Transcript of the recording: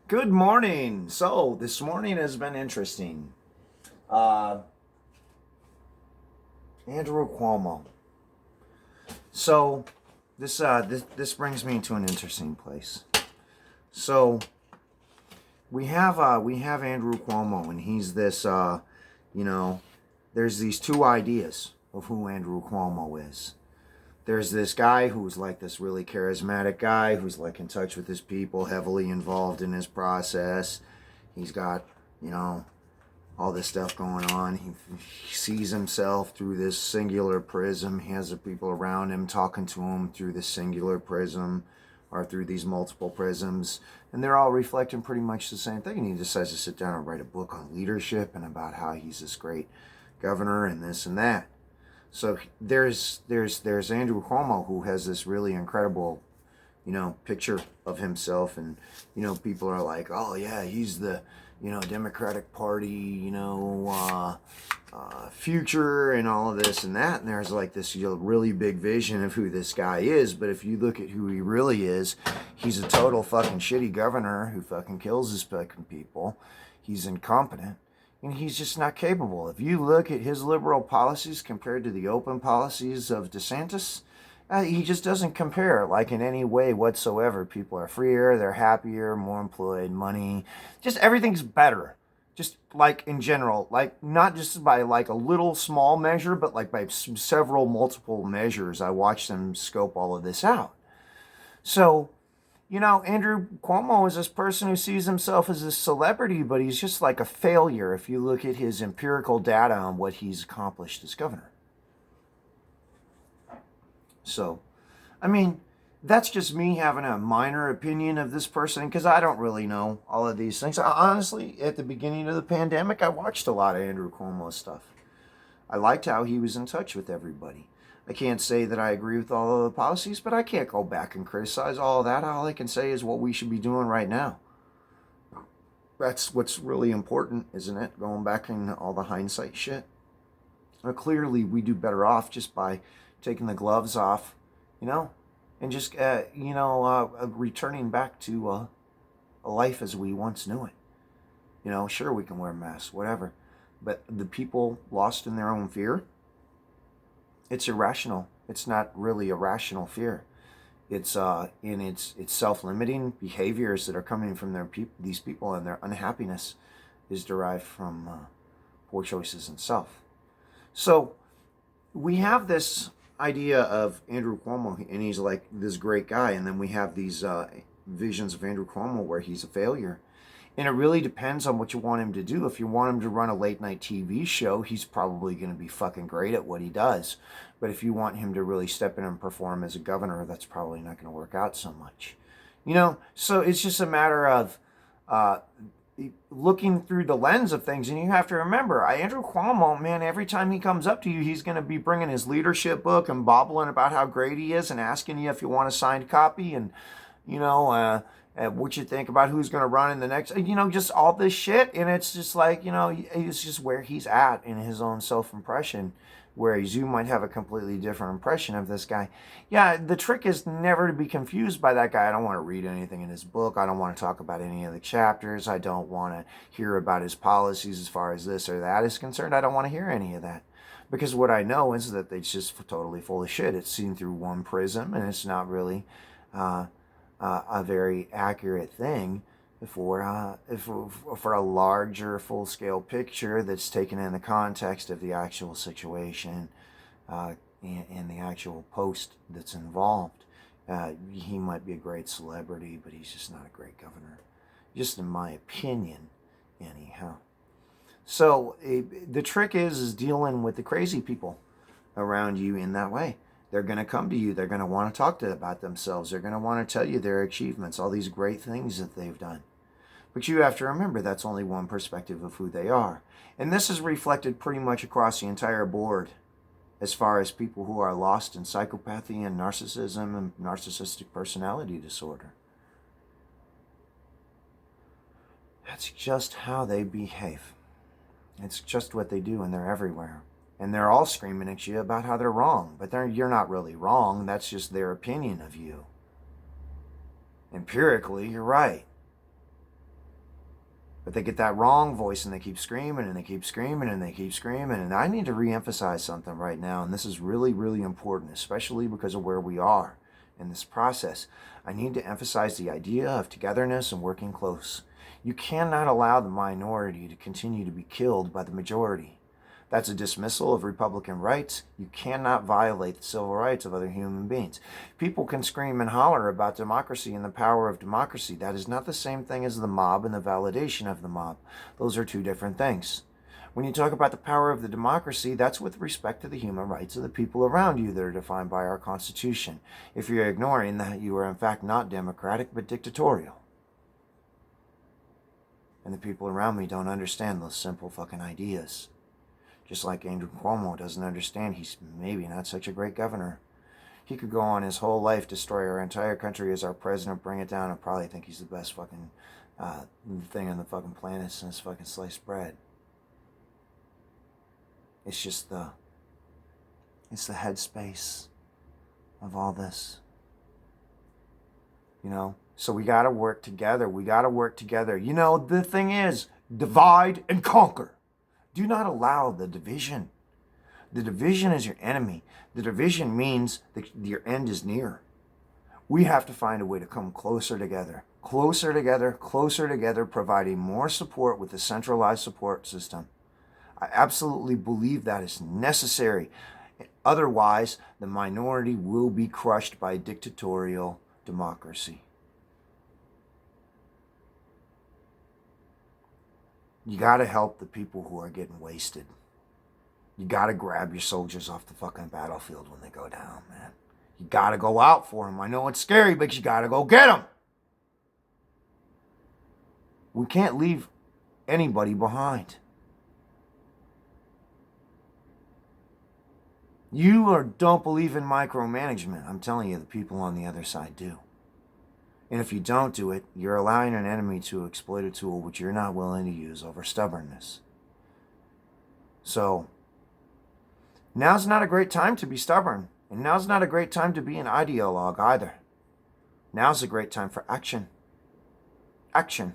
Good morning. So this morning has been interesting. Uh, Andrew Cuomo. So this brings me to an interesting place. So we have Andrew Cuomo, and he's this. You know, there's these two ideas of who Andrew Cuomo is. There's this guy who's like this really charismatic guy who's like in touch with his people, heavily involved in his process. He's got you know all this stuff going on. He sees himself through this singular prism. He has the people around him talking to him through this singular prism or through these multiple prisms. And they're all reflecting pretty much the same thing. And he decides to sit down and write a book on leadership and about how he's this great governor and this and that. So there's Andrew Cuomo, who has this really incredible picture of himself, and people are like, oh yeah, he's the Democratic Party, future and all of this and that. And there's like this really big vision of who this guy is. But if you look at who he really is, he's a total fucking shitty governor who fucking kills his fucking people. He's incompetent. And he's just not capable. If you look at his liberal policies compared to the open policies of DeSantis, he just doesn't compare, like, in any way whatsoever. People are freer, they're happier, more employed, money, just everything's better. Just like in general, like not just by like a little small measure, but like by several multiple measures. I watched them scope all of this out. So, Andrew Cuomo is this person who sees himself as a celebrity, but he's just like a failure if you look at his empirical data on what he's accomplished as governor. So, I mean, that's just me having a minor opinion of this person because I don't really know all of these things. Honestly, at the beginning of the pandemic, I watched a lot of Andrew Cuomo stuff. I liked how he was in touch with everybody. I can't say that I agree with all of the policies, but I can't go back and criticize all of that. All I can say is what we should be doing right now. That's what's really important, isn't it? Going back in all the hindsight shit. Clearly, we do better off just by taking the gloves off, you know, and just, returning back to a life as we once knew it. Sure, we can wear masks, whatever. But the people lost in their own fear, it's irrational. It's not really a rational fear. It's self-limiting behaviors that are coming from these people, and their unhappiness is derived from poor choices in self. So we have this idea of Andrew Cuomo, and he's like this great guy, and then we have these visions of Andrew Cuomo where he's a failure. And it really depends on what you want him to do. If you want him to run a late night TV show, he's probably going to be fucking great at what he does. But if you want him to really step in and perform as a governor, that's probably not going to work out so much. So it's just a matter of uh, looking through the lens of things. And you have to remember, Andrew Cuomo, man, every time he comes up to you, he's going to be bringing his leadership book and bobbling about how great he is and asking you if you want a signed copy and, you know, what you think about who's going to run in the next, just all this shit. And it's just like, it's just where he's at in his own self-impression, whereas you might have a completely different impression of this guy. Yeah, the trick is never to be confused by that guy. I don't want to read anything in his book. I don't want to talk about any of the chapters. I don't want to hear about his policies as far as this or that is concerned. I don't want to hear any of that. Because what I know is that it's just totally full of shit. It's seen through one prism, and it's not really uh, a very accurate thing for a larger full scale picture that's taken in the context of the actual situation and the actual post that's involved. He might be a great celebrity, but he's just not a great governor, just in my opinion, anyhow. So the trick is dealing with the crazy people around you in that way. They're going to come to you. They're going to want to talk to about themselves. They're going to want to tell you their achievements, all these great things that they've done. But you have to remember that's only one perspective of who they are. And this is reflected pretty much across the entire board as far as people who are lost in psychopathy and narcissism and narcissistic personality disorder. That's just how they behave. It's just what they do, and they're everywhere. And they're all screaming at you about how they're wrong. But you're not really wrong. That's just their opinion of you. Empirically, you're right. But they get that wrong voice and they keep screaming and they keep screaming and they keep screaming. And I need to reemphasize something right now. And this is really, really important, especially because of where we are in this process. I need to emphasize the idea of togetherness and working close. You cannot allow the minority to continue to be killed by the majority. That's a dismissal of Republican rights. You cannot violate the civil rights of other human beings. People can scream and holler about democracy and the power of democracy. That is not the same thing as the mob and the validation of the mob. Those are two different things. When you talk about the power of the democracy, that's with respect to the human rights of the people around you that are defined by our Constitution. If you're ignoring that, you are in fact not democratic, but dictatorial. And the people around me don't understand those simple fucking ideas. Just like Andrew Cuomo doesn't understand he's maybe not such a great governor. He could go on his whole life, destroy our entire country as our president, bring it down, and probably think he's the best fucking thing on the fucking planet since fucking sliced bread. It's just it's the headspace of all this. You know? So we gotta work together. We gotta work together. You know, the thing is, divide and conquer. Do not allow the division. The division is your enemy. The division means that your end is near. We have to find a way to come closer together, providing more support with a centralized support system. I absolutely believe that is necessary. Otherwise, the minority will be crushed by dictatorial democracy. You got to help the people who are getting wasted. You got to grab your soldiers off the fucking battlefield when they go down, man. You got to go out for them. I know it's scary, but you got to go get them. We can't leave anybody behind. You don't believe in micromanagement. I'm telling you, the people on the other side do. And if you don't do it, you're allowing an enemy to exploit a tool which you're not willing to use over stubbornness. So, now's not a great time to be stubborn. And now's not a great time to be an ideologue either. Now's a great time for action. Action.